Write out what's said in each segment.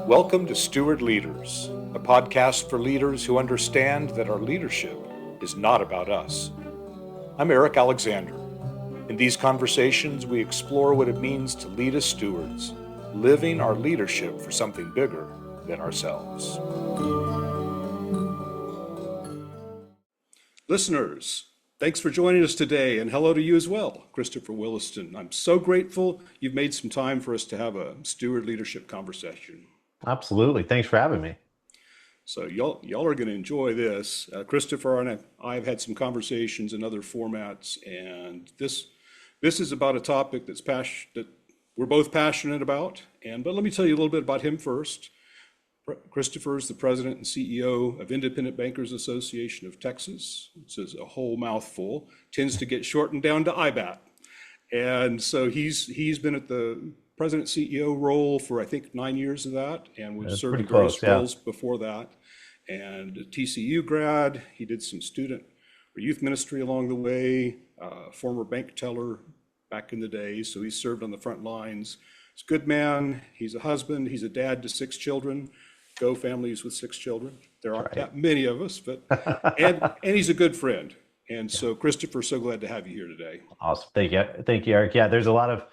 Welcome to Steward Leaders, a podcast for leaders who understand that our leadership is not about us. I'm Eric Alexander. In these conversations, we explore what it means to lead as stewards, living our leadership for something bigger than ourselves. Listeners, thanks for joining us today, and hello to you as well, Christopher Williston. I'm so grateful you've made some time for us to have a steward leadership conversation. Absolutely. Thanks for having me. So y'all are going to enjoy this. Christopher and I have had some conversations in other formats, and this is about a topic that we're both passionate about. But let me tell you a little bit about him first. Christopher is the president and CEO of Independent Bankers Association of Texas. It's a whole mouthful, tends to get shortened down to IBAT. And so he's been at the president CEO role for I think 9 years of that, and we've served in various roles before that. And a TCU grad, he did some student or youth ministry along the way, former bank teller back in the day, so he served on the front lines. He's a good man, he's a husband, he's a dad to 6 children. Go families with 6 children. There aren't that many of us, but and he's a good friend. And so Christopher, so glad to have you here today. Awesome. Thank you, Eric. Yeah, there's a lot of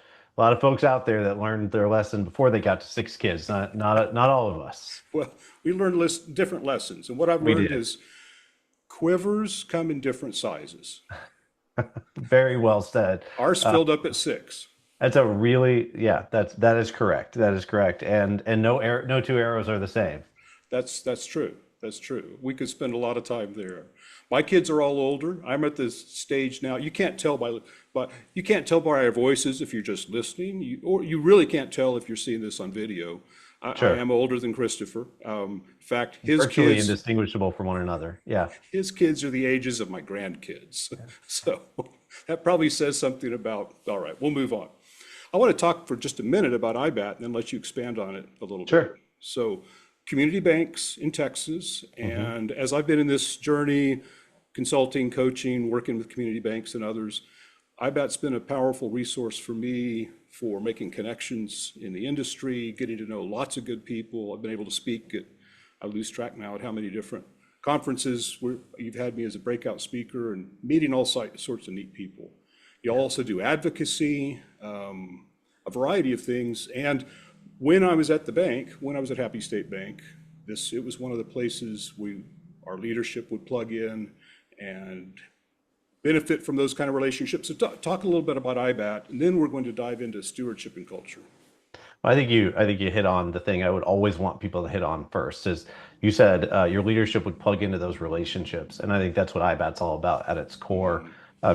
folks out there that learned their lesson before they got to 6 kids. Not all of us. Well, we learned different lessons, and what I've learned is quivers come in different sizes. Very well said. Ours filled up at 6. That's that is correct. That is correct. And no 2 arrows are the same. That's true. That's true. We could spend a lot of time there. My kids are all older. I'm at this stage now. You can't tell by our voices if you're just listening, or you really can't tell if you're seeing this on video. Sure. I am older than Christopher. In fact, his virtually kids indistinguishable from one another. Yeah. His kids are the ages of my grandkids. So that probably says something about. All right, we'll move on. I want to talk for just a minute about IBAT and then let you expand on it a little bit. So community banks in Texas, and as I've been in this journey, consulting, coaching, working with community banks and others, IBAT's been a powerful resource for me for making connections in the industry, getting to know lots of good people. I've been able to speak at, I lose track now at how many different conferences where you've had me as a breakout speaker and meeting all sorts of neat people. You also do advocacy, a variety of things. And when I was at the bank, when I was at Happy State Bank, it was one of the places our leadership would plug in and benefit from those kind of relationships. So talk a little bit about IBAT, and then we're going to dive into stewardship and culture. I think you hit on the thing I would always want people to hit on first. Is you said your leadership would plug into those relationships, and I think that's what IBAT's all about at its core.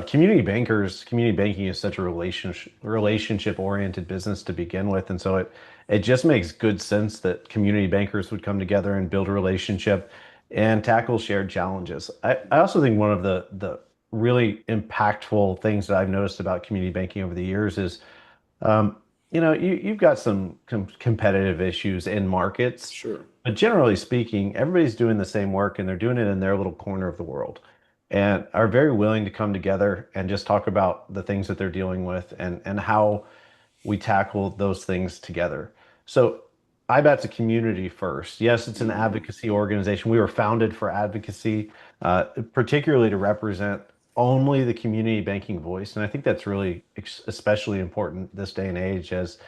Community banking is such a relationship-oriented business to begin with, and so it just makes good sense that community bankers would come together and build a relationship and tackle shared challenges. I also think one of the really impactful things that I've noticed about community banking over the years is, you've got some competitive issues in markets. Sure. But generally speaking, everybody's doing the same work and they're doing it in their little corner of the world, and are very willing to come together and just talk about the things that they're dealing with and how we tackle those things together. So IBAT's a community first. Yes, it's an advocacy organization. We were founded for advocacy, particularly to represent only the community banking voice. And I think that's really especially important this day and age as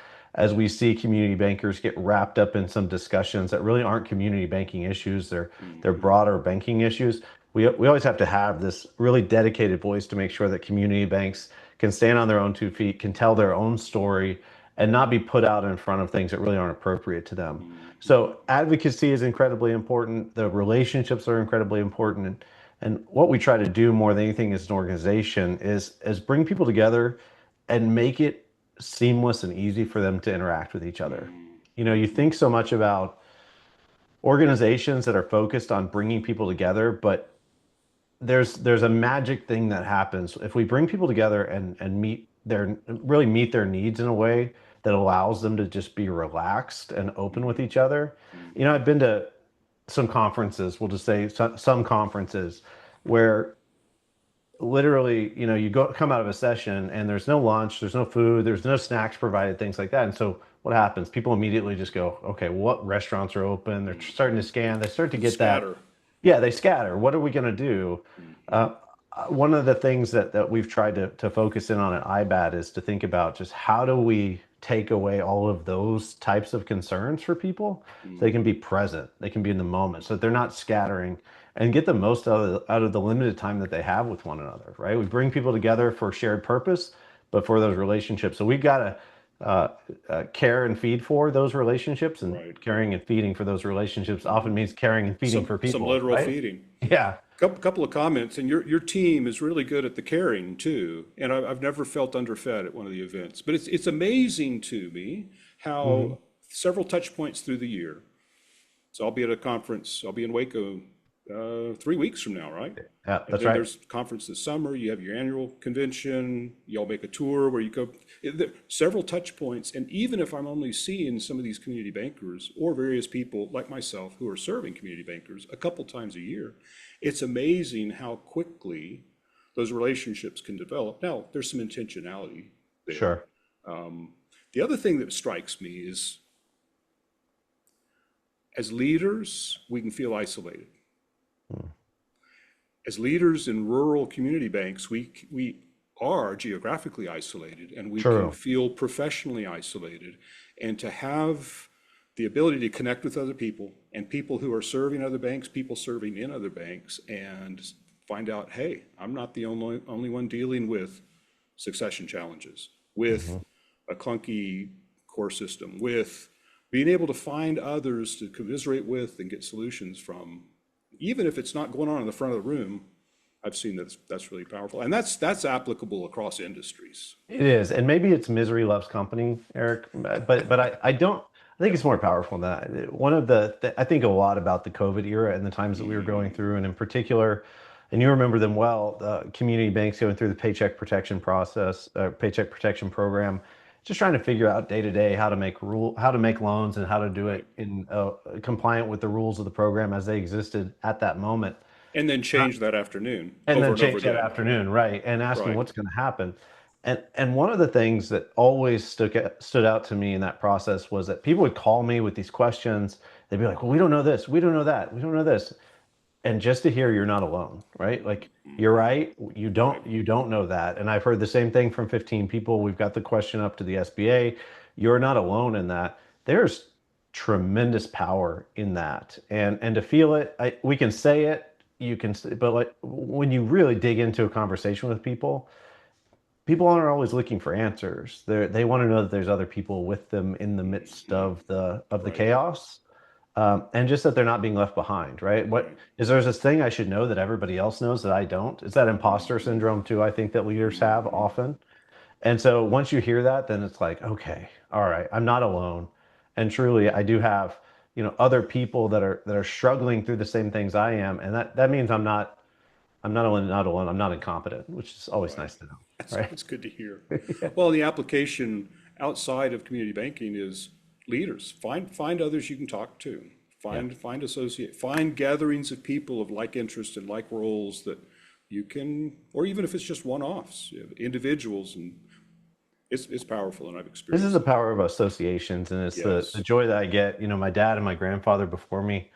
we see community bankers get wrapped up in some discussions that really aren't community banking issues. They're broader banking issues. We always have to have this really dedicated voice to make sure that community banks can stand on their own 2 feet, can tell their own story, and not be put out in front of things that really aren't appropriate to them. So advocacy is incredibly important. The relationships are incredibly important. And what we try to do more than anything as an organization is bring people together and make it seamless and easy for them to interact with each other. You think so much about organizations that are focused on bringing people together, but there's a magic thing that happens if we bring people together and meet their needs in a way that allows them to just be relaxed and open with each other. I've been to some conferences, we'll just say some conferences, where literally, you come out of a session and there's no lunch, there's no food, there's no snacks provided, things like that. And so what happens? People immediately just go, okay, what restaurants are open? They're starting to scan. They start to get that. Scatter. Yeah, they scatter. What are we going to do? Uh, One of the things that we've tried to focus in on at IBAT is to think about just how do we take away all of those types of concerns for people so they can be present, they can be in the moment, so that they're not scattering and get the most out of the limited time that they have with one another, right? We bring people together for shared purpose, but for those relationships. So we've got to care and feed for those relationships, and Right. caring and feeding for those relationships often means caring and feeding for people. Some literal right? feeding. Yeah. Couple of comments, and your team is really good at the caring too. And I've never felt underfed at one of the events, but it's amazing to me how several touch points through the year. So I'll be at a conference. I'll be in Waco 3 weeks from now, right? Yeah, And that's then right. there's a conference this summer. You have your annual convention. Y'all make a tour where you go. Several touch points, and even if I'm only seeing some of these community bankers or various people like myself who are serving community bankers a couple times a year, it's amazing how quickly those relationships can develop. Now, there's some intentionality there. Sure. The other thing that strikes me is, as leaders, we can feel isolated. As leaders in rural community banks, we are geographically isolated, and we True. can feel professionally isolated. And to have the ability to connect with other people and people who are serving other banks, people serving in other banks, and find out, hey, I'm not the only one dealing with succession challenges, with a clunky core system, with being able to find others to commiserate with and get solutions from, even if it's not going on in the front of the room. I've seen that's really powerful, and that's applicable across industries. It is, and maybe it's misery loves company, Eric. But I don't. I think it's more powerful than that. One of I think a lot about the COVID era and the times that we were going through, and in particular, and you remember them well, the community banks going through the paycheck protection process, paycheck protection program, just trying to figure out day to day how to make loans and how to do it in compliant with the rules of the program as they existed at that moment. And then change that afternoon And over then and over change that again. afternoon, right? And asking Right. what's going to happen. And one of the things that always stood out to me in that process was that people would call me with these questions. They'd be like, "Well, we don't know this, we don't know that, we don't know this," and just to hear you're not alone, right? Like, you're right, you don't know that. And I've heard the same thing from 15 people. We've got the question up to the SBA. You're not alone in that. There's tremendous power in that, and to feel it, we can say it. But like when you really dig into a conversation with people aren't always looking for answers. They want to know that there's other people with them in the midst of the Right. chaos, and just that they're not being left behind. Right? What is there this thing I should know that everybody else knows that I don't? It's that imposter syndrome too. I think that leaders have often. And so once you hear that, then it's like, okay, all right, I'm not alone. And truly, I do have, other people that are struggling through the same things I am. And that means I'm not only not alone, I'm not incompetent, which is always nice to know. Right. That's good to hear. Well, the application outside of community banking is leaders. Find others you can talk to. Find gatherings of people of like interest and like roles that you can, or even if it's just one-offs, individuals, and it's powerful, and I've This experienced is the power of associations, and it's Yes. the joy that I get. My dad and my grandfather before me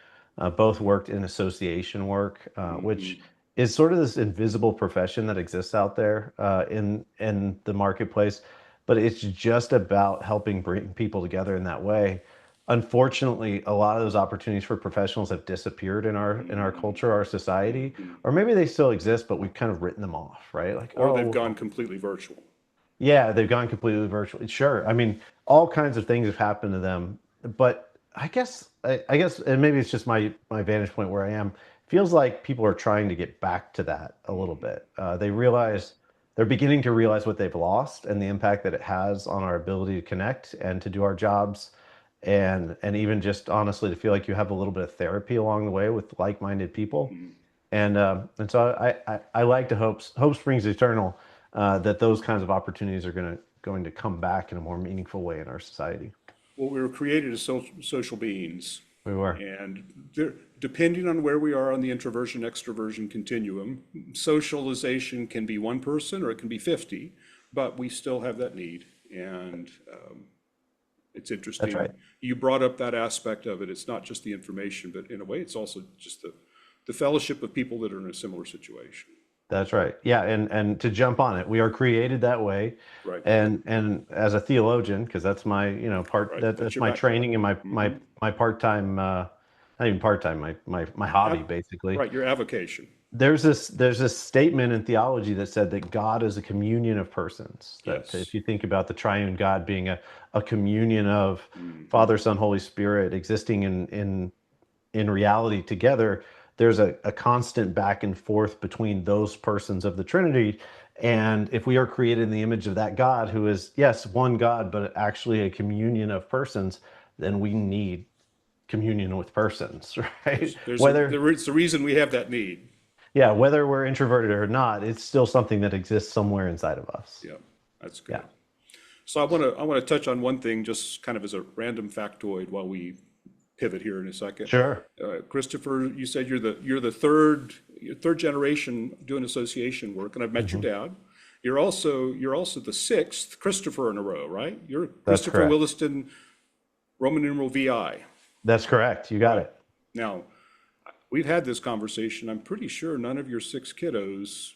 both worked in association work, which is sort of this invisible profession that exists out there in the marketplace, but it's just about helping bring people together in that way. Unfortunately, a lot of those opportunities for professionals have disappeared in our culture, our society, or maybe they still exist, but we've kind of written them off, right? Like, Or they've oh, gone completely virtual. yeah, they've gone completely virtual. Sure. I mean, all kinds of things have happened to them, but I guess, and maybe it's just my vantage point where I am. Feels like people are trying to get back to that a little bit. They're beginning to realize what they've lost and the impact that it has on our ability to connect and to do our jobs, and even just honestly to feel like you have a little bit of therapy along the way with like-minded people. And so I like to hope springs eternal, that those kinds of opportunities are going to come back in a more meaningful way in our society. Well, we were created as social beings, We were. And depending on where we are on the introversion extroversion continuum, socialization can be one person or it can be 50, but we still have that need. And it's interesting. That's right. You brought up that aspect of it. It's not just the information, but in a way, it's also just the fellowship of people that are in a similar situation. That's right. Yeah, and to jump on it, we are created that way. Right. And as a theologian, because that's my part, Right. that's my training and my part-time, not even part-time, my hobby basically. Right. Your avocation. There's this statement in theology that said that God is a communion of persons. That Yes. if you think about the triune God being a communion of Father, Son, Holy Spirit existing in reality together, there's a constant back and forth between those persons of the Trinity. And if we are created in the image of that God, who is, yes, one God, but actually a communion of persons, then we need communion with persons, right? There's the reason we have that need. Yeah, whether we're introverted or not, it's still something that exists somewhere inside of us. Yeah, that's good. Yeah. So I want to touch on one thing, just kind of as a random factoid while we pivot here in a second. Sure. Christopher, you said you're the third generation doing association work, and I've met your dad. You're also the sixth Christopher in a row, right? You're Christopher correct. Williston, Roman numeral VI. That's correct. You got it. Now, we've had this conversation. I'm pretty sure none of your six kiddos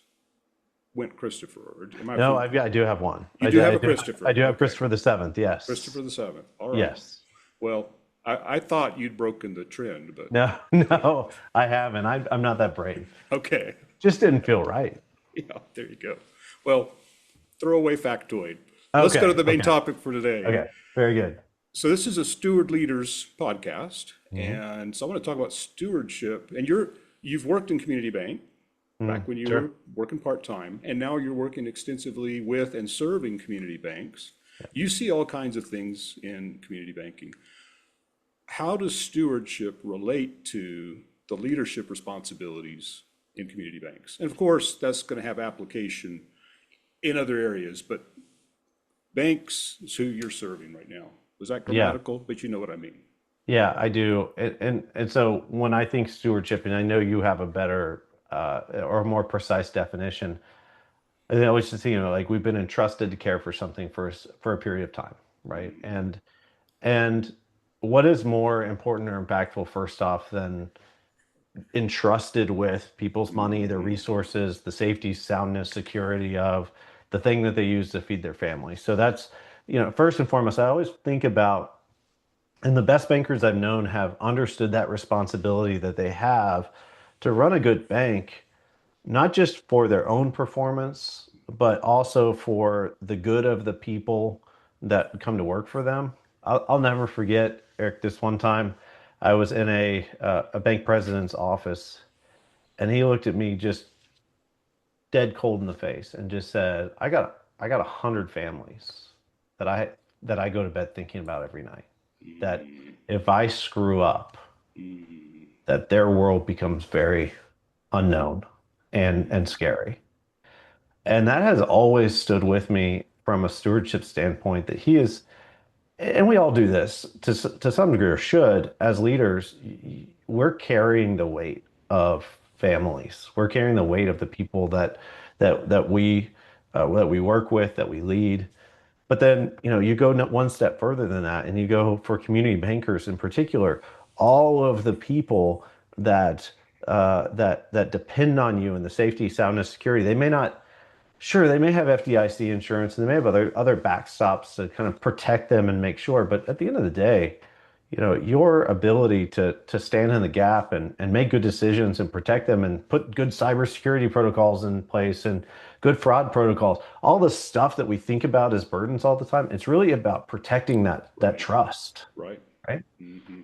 went Christopher. No, I do have one. You do have a Christopher. I do have Christopher the Seventh. Yes. Christopher the Seventh. All right. Yes. Well, I thought you'd broken the trend, but No, I haven't. I'm not that brave. okay. Just didn't feel right. Yeah, there you go. Well, throwaway factoid. Let's go to the main topic for today. Okay. Very good. So this is a Steward Leaders podcast, and so I want to talk about stewardship. And you've worked in community bank back when you were working part-time, and now you're working extensively with and serving community banks. You see all kinds of things in community banking. How does stewardship relate to the leadership responsibilities in community banks? And of course, that's going to have application in other areas, but banks is who you're serving right now. Was that grammatical? But you know what I mean. Yeah, I do. And so when I think stewardship, and I know you have a better or more precise definition, I always just think, like we've been entrusted to care for something for a period of time, right? And what is more important or impactful, first off, than entrusted with people's money, their resources, the safety, soundness, security of the thing that they use to feed their family? So that's, first and foremost, I always think about, and the best bankers I've known have understood that responsibility that they have to run a good bank, not just for their own performance, but also for the good of the people that come to work for them. I'll never forget, Eric, this one time I was in a bank president's office, and he looked at me just dead cold in the face and just said, I got 100 families that I go to bed thinking about every night, that if I screw up, that their world becomes very unknown and scary. And that has always stood with me from a stewardship standpoint, that he is, and we all do this to some degree, or should, as leaders. We're carrying the weight of families. We're carrying the weight of the people that we work with, that we lead. But then, you go one step further than that, and you go for community bankers in particular, all of the people that depend on you in the safety, soundness, security. They may not. Sure, they may have FDIC insurance, and they may have other backstops to kind of protect them and make sure. But at the end of the day, your ability to stand in the gap and make good decisions and protect them and put good cybersecurity protocols in place and good fraud protocols, all the stuff that we think about as burdens all the time, it's really about protecting that trust. Right.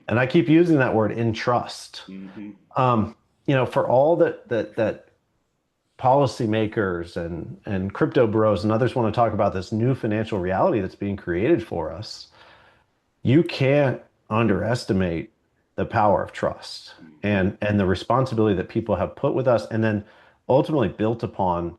And I keep using that word, entrust. For all that policymakers and crypto bros and others want to talk about this new financial reality that's being created for us, you can't underestimate the power of trust and the responsibility that people have put with us, and then ultimately built upon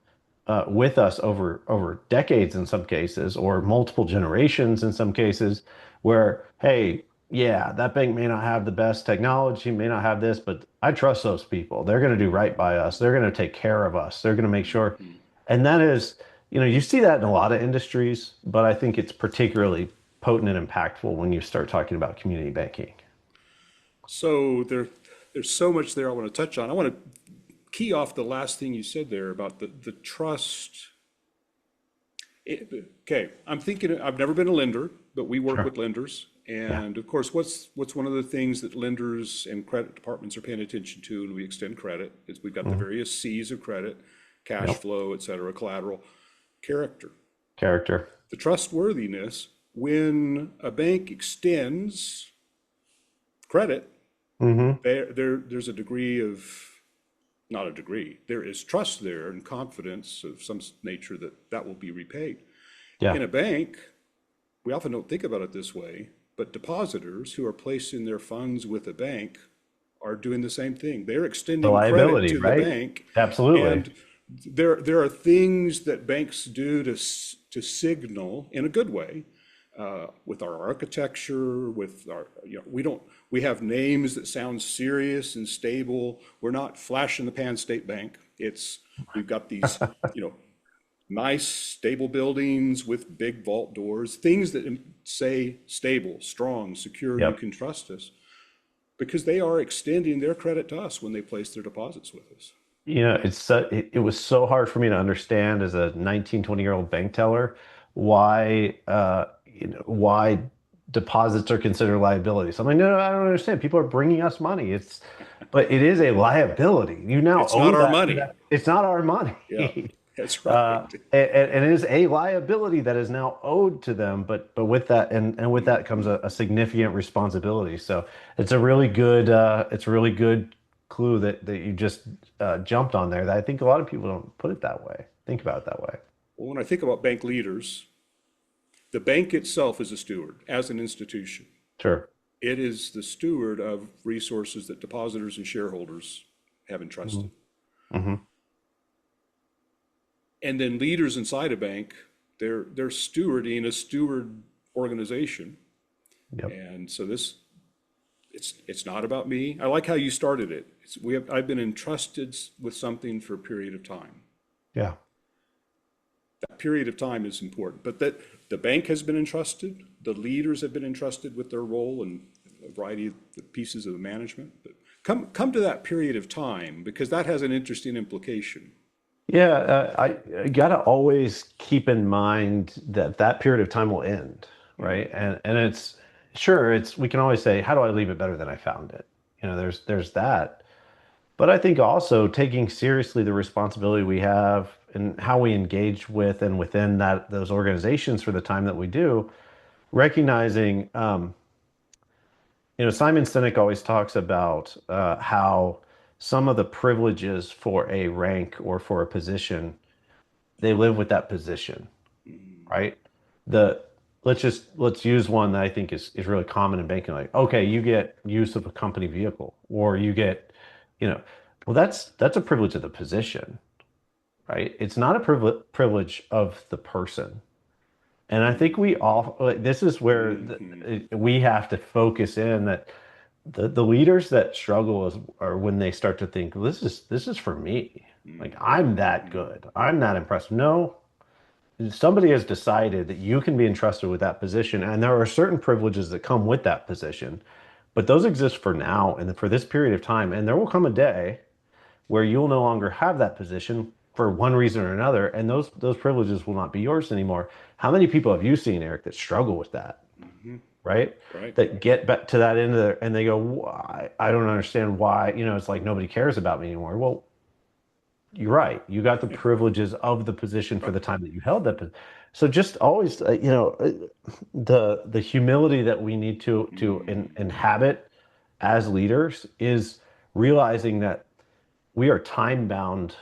with us over decades in some cases, or multiple generations in some cases, where, hey, yeah, that bank may not have the best technology, may not have this, but I trust those people. They're going to do right by us. They're going to take care of us. They're going to make sure. Mhm. And that is, you see that in a lot of industries, but I think it's particularly potent and impactful when you start talking about community banking. So there's so much there I want to touch on. I want to key off the last thing you said there about the trust. Okay, I'm thinking, I've never been a lender, but we work Sure. with lenders. Yeah. And of course, what's one of the things that lenders and credit departments are paying attention to when we extend credit is we've got the Mhm. various C's of credit, cash Yep. flow, et cetera, collateral, character, Character. the trustworthiness. When a bank extends credit, Hmm. there's a degree of, not a degree, there is trust there and confidence of some nature that that will be repaid. Yeah. In a bank, we often don't think about it this way, but depositors who are placing their funds with a bank are doing the same thing. They're The extending credit liability, to the right? bank, Absolutely. and there are things that banks do to signal in a good way, with our architecture, with our, we have names that sound serious and stable. We're not flash in the pan state bank. We've got these, you know, nice, stable buildings with big vault doors, things that say stable, strong, secure, you Yep. can trust us, because they are extending their credit to us when they place their deposits with us. It was so hard for me to understand as a 19, 20-year-old bank teller why why deposits are considered liabilities. I'm like, no, no, I don't understand. People are bringing us money. But it is a liability. You now It's owe not our that to money. that. It's not our money. Yeah, that's right. And it is a liability that is now owed to them, but with that and with that comes a significant responsibility. So it's a really good clue that you just jumped on there that I think a lot of people don't put it that way, think about it that way. Well, when I think about bank leaders, the bank itself is a steward as an institution. Sure. It is the steward of resources that depositors and shareholders have Hmm. entrusted. Hmm. And then leaders inside a bank, they're stewarding a steward organization. Yep. And so it's not about me. I like how you started it. I've been entrusted with something for a period of time. Yeah. That period of time is important, but that the bank has been entrusted, the leaders have been entrusted with their role and a variety of the pieces of the management. But come to that period of time, because that has an interesting implication. Yeah, I gotta always keep in mind that that period of time will end, right? And it's sure it's we can always say, how do I leave it better than I found it? There's that. But I think also taking seriously the responsibility we have and how we engage with and within those organizations for the time that we do, recognizing, Simon Sinek always talks about how some of the privileges for a rank or for a position, they live with that position, right? The let's use one that I think is really common in banking. Like, okay, you get use of a company vehicle, or you get, you know, well, that's a privilege of the position, right? It's not a privilege of the person. And I think we all like, this is where Mhm. we have to focus in that the leaders that struggle are when they start to think this is for me. Like I'm that good. I'm that impressive. No, somebody has decided that you can be entrusted with that position, and there are certain privileges that come with that position, but those exist for now and for this period of time. And there will come a day where you'll no longer have that position for one reason or another, and those privileges will not be yours anymore. How many people have you seen, Eric, that struggle with that, Mhm. right? Right. That get back to that end of and they go, why? I don't understand why, it's like nobody cares about me anymore. Well, you're right. You got the privileges of the position for Right. the time that you held that. So just always, the humility that we need to inhabit as leaders is realizing that we are time bound,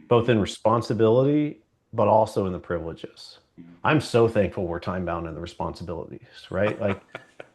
both in responsibility, but also in the privileges. I'm so thankful we're time bound in the responsibilities, right?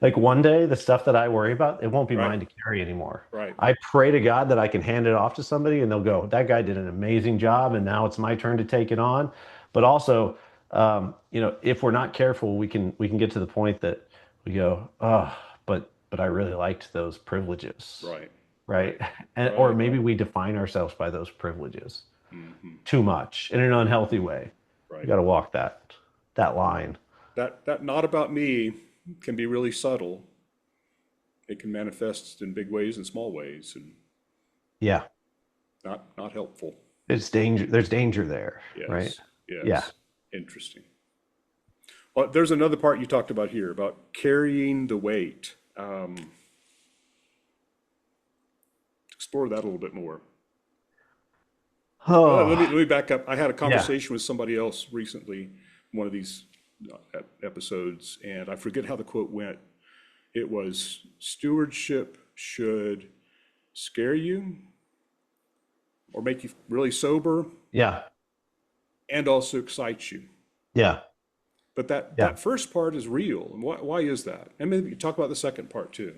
Like one day, the stuff that I worry about, it won't be Right. mine to carry anymore. Right. I pray to God that I can hand it off to somebody and they'll go, that guy did an amazing job, and now it's my turn to take it on. But also, if we're not careful, we can get to the point that we go, oh, but I really liked those privileges, Right. right? Right. And or Right. maybe we define ourselves by those privileges Hmm. too much in an unhealthy way. You Right. got to walk that line. That not about me can be really subtle. It can manifest in big ways and small ways, and Yeah, not helpful. it's danger. There's danger there, right? Yes. Yeah. Yes. Interesting. Well, there's another part you talked about here about carrying the weight. Explore that a little bit more. Let Oh, me back up. I had a yeah. conversation with somebody else recently, one of these episodes, and I forget how the quote went. It was stewardship should scare you or make you really sober Yeah. and also excite you. Yeah. But Yeah. that first part is real. And why is that? And maybe talk about the second part too.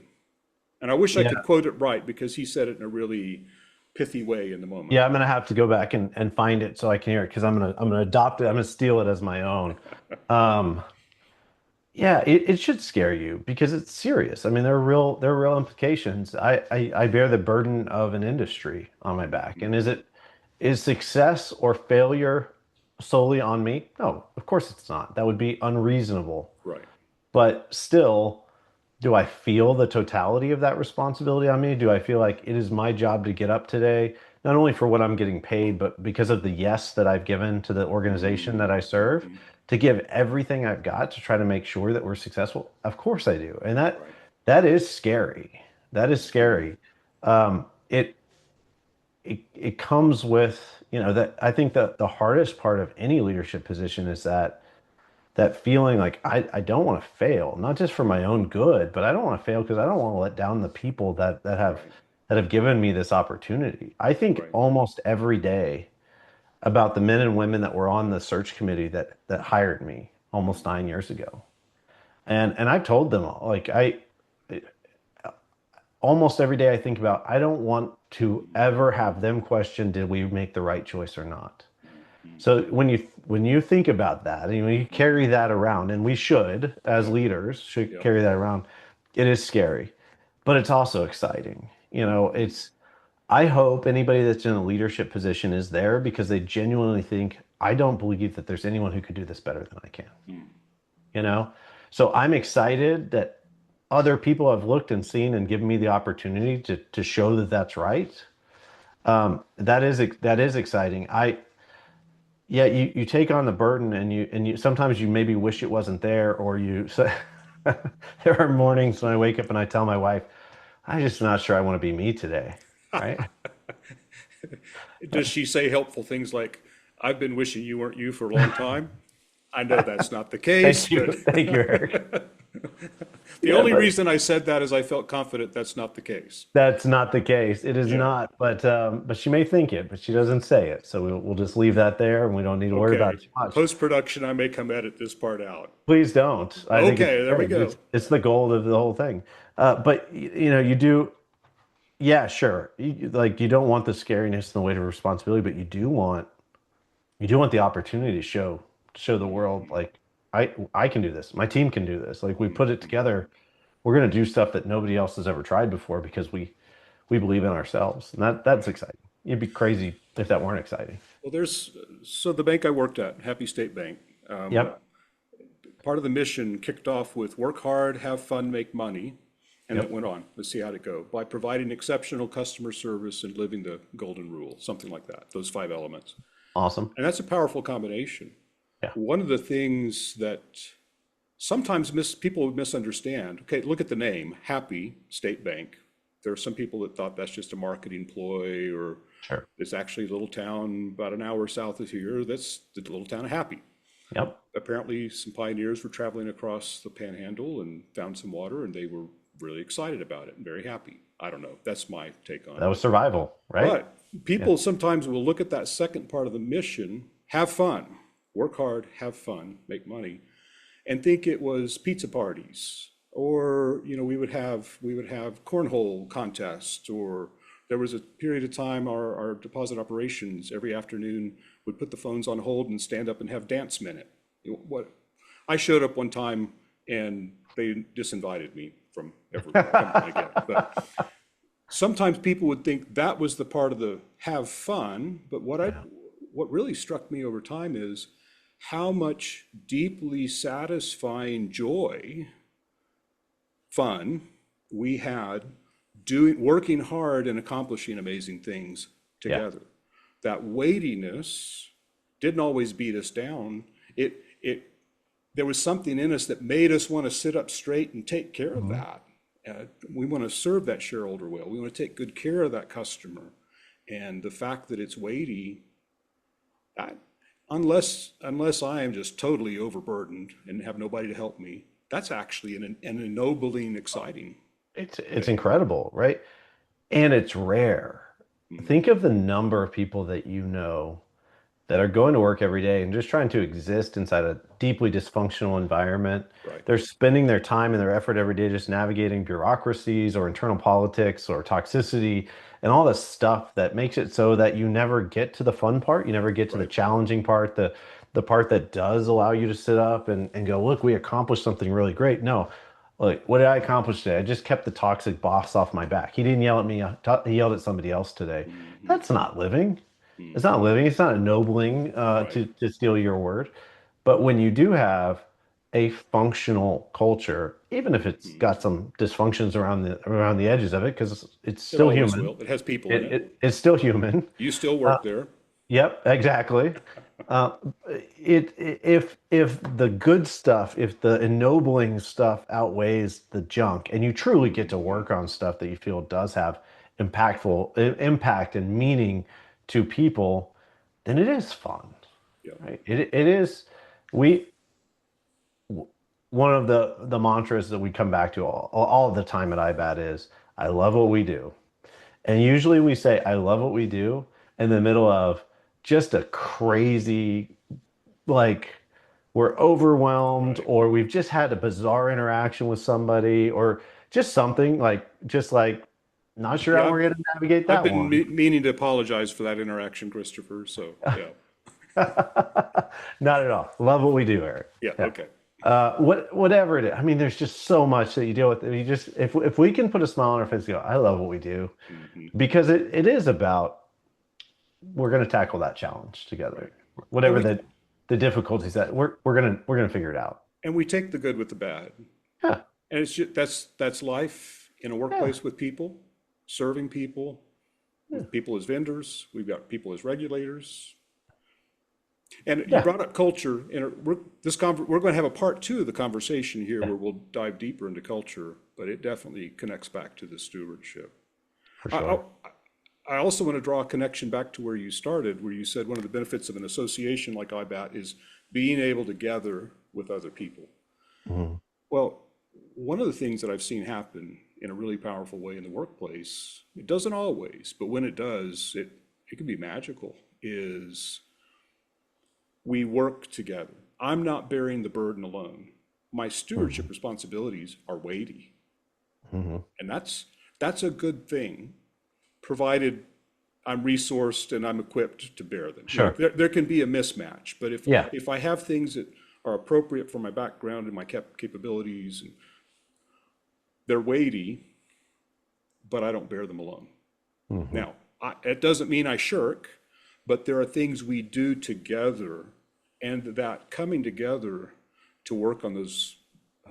And I wish I Yeah. could quote it right because he said it in a really pithy way in the moment. Yeah, I'm gonna have to go back and find it so I can hear it because I'm gonna adopt it. I'm gonna steal it as my own. Um, yeah, it should scare you because it's serious. I mean, there are real implications. I bear the burden of an industry on my back, and is success or failure solely on me? No, of course it's not. That would be unreasonable. Right. But still, do I feel the totality of that responsibility on me? Do I feel like it is my job to get up today, not only for what I'm getting paid, but because of the yes that I've given to the organization that I serve, Mm-hmm. to give everything I've got to try to make sure that we're successful? Of course I do. And Right. that is scary. That is scary. It it comes with, that I think that the hardest part of any leadership position is that feeling like I don't want to fail, not just for my own good, but I don't want to fail because I don't want to let down the people Right. that have given me this opportunity. I think Right. almost every day about the men and women that were on the search committee that hired me almost 9 years ago. And I've told them, like, I almost every day I think about, I don't want to ever have them question, did we make the right choice or not? So when you think about that, and when you carry that around, and we should, as Yep. leaders, should Yep. carry that around, it is scary, but it's also exciting. I hope anybody that's in a leadership position is there because they genuinely think, I don't believe that there's anyone who could do this better than I can. You know? So I'm excited that other people have looked and seen and given me the opportunity to show that that's right. That is exciting. Yeah, you take on the burden and you sometimes you maybe wish it wasn't there, or so there are mornings when I wake up and I tell my wife, I'm just not sure I want to be me today, right? Does she say helpful things like, I've been wishing you weren't you for a long time? I know that's not the case, Thank you. but Thank you, Eric. the Yeah, only but reason I said that is I felt confident that's not the case. that's not the case. It is Yeah. not, but she may think it, but she doesn't say it. So we'll just leave that there and we don't need to worry about Okay. it too much. Post-production, I may come edit this part out. Please don't. I think it's Okay, there we great. go. It's the goal of the whole thing. But you do. Yeah, sure. Like you don't want the scariness and the weight of responsibility, but you do want the opportunity to show the world like I can do this. My team can do this. Like we put it together. We're going to do stuff that nobody else has ever tried before because we believe in ourselves. And that's Right. exciting. You'd be crazy if that weren't exciting. Well, so the bank I worked at, Happy State Bank, Yep. part of the mission kicked off with work hard, have fun, make money. And it Yep. went on. Let's see how'd it go. By providing exceptional customer service and living the golden rule, something like that, those 5 elements. Awesome. And that's a powerful combination. Yeah. One of the things that sometimes people would misunderstand, okay, look at the name, Happy State Bank. There are some people that thought that's just a marketing ploy, or Sure. it's actually a little town about an hour south of here. That's the little town of Happy. Yep. Apparently, some pioneers were traveling across the panhandle and found some water, and they were really excited about it and very happy. I don't know. That's my take on That it. was survival, right? But people sometimes will look at that second part of the mission, have fun, work hard, have fun, make money, and think it was pizza parties, or we would have cornhole contests, or there was a period of time our deposit operations every afternoon would put the phones on hold and stand up and have dance minute. What I showed up one time and they disinvited me from ever coming again. But sometimes people would think that was the part of the have fun, but what really struck me over time is how much deeply satisfying joy, fun we had working hard and accomplishing amazing things together. That weightiness didn't always beat us down. There was something in us that made us want to sit up straight and take care of that. We want to serve that shareholder well. We want to take good care of that customer. And the fact that it's weighty, unless I am just totally overburdened and have nobody to help me, that's actually an ennobling, exciting. It's incredible, right? And it's rare. Think of the number of people that you know that are going to work every day and just trying to exist inside a deeply dysfunctional environment. Right. They're spending their time and their effort every day just navigating bureaucracies or internal politics or toxicity and all this stuff that makes it so that you never get to the fun part. You never get to the challenging part, the part that does allow you to sit up and go, look, we accomplished something really great. No, like, what did I accomplish today? I just kept the toxic boss off my back. He didn't yell at me. He yelled at somebody else today. That's not living. It's not living. It's not ennobling, to steal your word. But when you do have a functional culture, even if it's got some dysfunctions around the edges of it, because it's still human. It has people in it. It's still human. You still work there. Yep, exactly. If the good stuff, if the ennobling stuff outweighs the junk, and you truly get to work on stuff that you feel does have impact and meaning to people, then it is fun. Yeah. Right? It is. One of the mantras that we come back to all the time at IBAT is, I love what we do. And usually we say, I love what we do in the middle of just a crazy, like, we're overwhelmed, or we've just had a bizarre interaction with somebody, or just something like not sure how we're going to navigate that. I've been meaning to apologize for that interaction, Christopher. So not at all. Love what we do, Eric. Yeah. Okay. Whatever it is. I mean, there's just so much that you deal with. You just, if we can put a smile on our face and go, I love what we do, because it is about, we're going to tackle that challenge together, whatever the difficulties that we're going to figure it out. And we take the good with the bad. Yeah. And it's just, that's life in a workplace with people, serving people, with people as vendors. We've got people as regulators. And you brought up culture, and we're going to have a part 2 of the conversation here where we'll dive deeper into culture, but it definitely connects back to the stewardship. For sure. I also want to draw a connection back to where you started, where you said one of the benefits of an association like IBAT is being able to gather with other people. Well, one of the things that I've seen happen in a really powerful way in the workplace, it doesn't always, but when it does, it can be magical, is we work together. I'm not bearing the burden alone. My stewardship responsibilities are weighty. And that's a good thing, provided I'm resourced and I'm equipped to bear them. Sure. There can be a mismatch, but if I have things that are appropriate for my background and my capabilities, and they're weighty, but I don't bear them alone. Now, it doesn't mean I shirk, but there are things we do together, and that coming together to work on those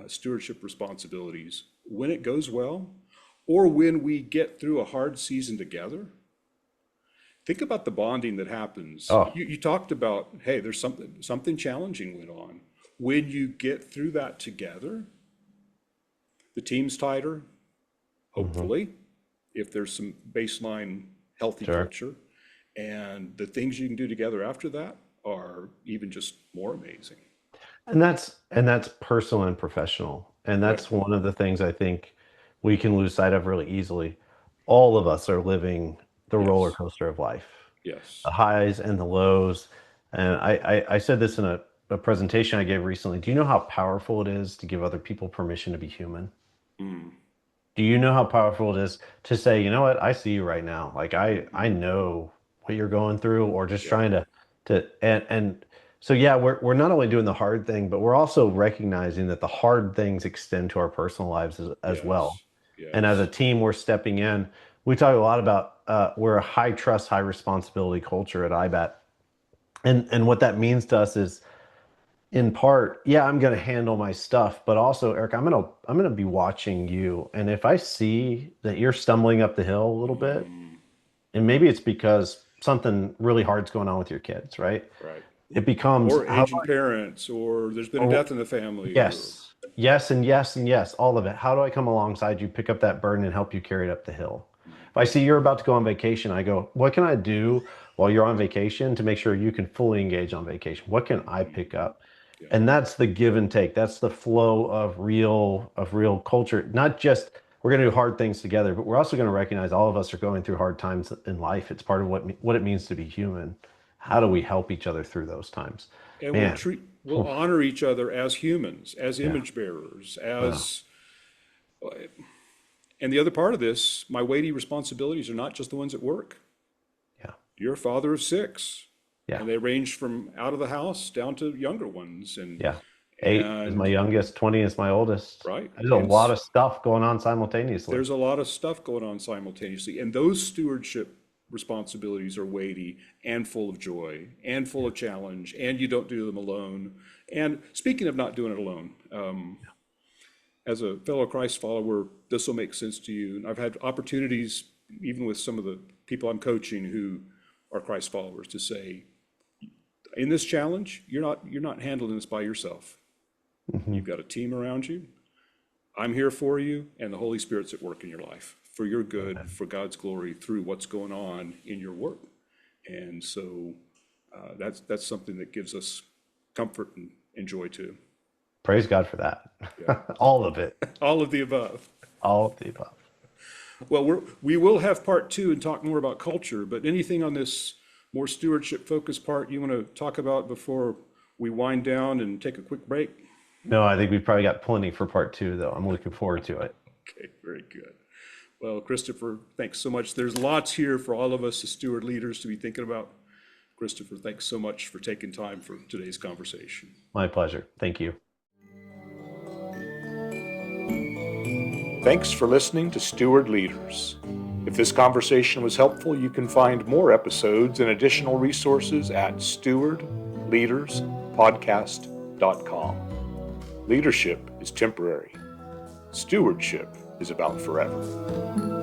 stewardship responsibilities, when it goes well, or when we get through a hard season together, think about the bonding that happens. You talked about, hey, there's something challenging went on. When you get through that together, the team's tighter, hopefully, if there's some baseline healthy culture, and the things you can do together after that are even just more amazing. And that's personal and professional. And that's one of the things I think we can lose sight of really easily. All of us are living the roller coaster of life. Yes. The highs and the lows. And I said this in a presentation I gave recently. Do you know how powerful it is to give other people permission to be human? Do you know how powerful it is to say, you know what, I see you right now. Like, I know what you're going through, or just trying to and So yeah, we're not only doing the hard thing, but we're also recognizing that the hard things extend to our personal lives as well. Yes, And as a yes. team, we're stepping in. We talk a lot about we're a high trust, high responsibility culture at IBAT, and what that means to us is, in part, yeah, I'm going to handle my stuff, but also, Eric, I'm gonna be watching you, and if I see that you're stumbling up the hill a little bit, Mm, and maybe it's because something really hard's going on with your kids, right? right. It becomes Or how. aging parents, or there's been a Oh, death in the family, or yes. Yes, and yes, and yes, all of it. How do I come alongside you, pick up that burden, and help you carry it up the hill? If I see you're about to go on vacation, I go, what can I do while you're on vacation to make sure you can fully engage on vacation? What can I pick up? yeah, And that's the give and take. That's the flow of real culture. Not just we're going to do hard things together, but we're also going to recognize all of us are going through hard times in life. It's part of what it means to be human. How do we help each other through those times? and Man, we'll honor each other as humans, as yeah. image bearers, Wow. as and the other part of this, my weighty responsibilities are not just the ones at work. Yeah. You're a father of six, Yeah. and they range from out of the house down to younger ones, Yeah. 8 is my and youngest, 20 is my oldest. right, There's a lot of stuff going on simultaneously. there's a lot of stuff going on simultaneously, and those stewardship responsibilities are weighty and full of joy and full of challenge, and you don't do them alone. And speaking of not doing it alone, as a fellow Christ follower, this will make sense to you. And I've had opportunities, even with some of the people I'm coaching who are Christ followers, to say, in this challenge, you're not handling this by yourself. Mhm. You've got a team around you. I'm here for you, and the Holy Spirit's at work in your life for your good, for God's glory through what's going on in your work. And so that's something that gives us comfort and joy too. Praise God for that. Yeah, All of it. all of the above. All of the above. Well, we will have part two and talk more about culture, but anything on this more stewardship focused part you want to talk about before we wind down and take a quick break? No, I think we've probably got plenty for part 2, though. I'm looking forward to it. Okay, very good. Well, Christopher, thanks so much. There's lots here for all of us as steward leaders to be thinking about. Christopher, thanks so much for taking time for today's conversation. My pleasure. Thank you. Thanks for listening to Steward Leaders. If this conversation was helpful, you can find more episodes and additional resources at stewardleaderspodcast.com. Leadership is temporary. Stewardship is about forever.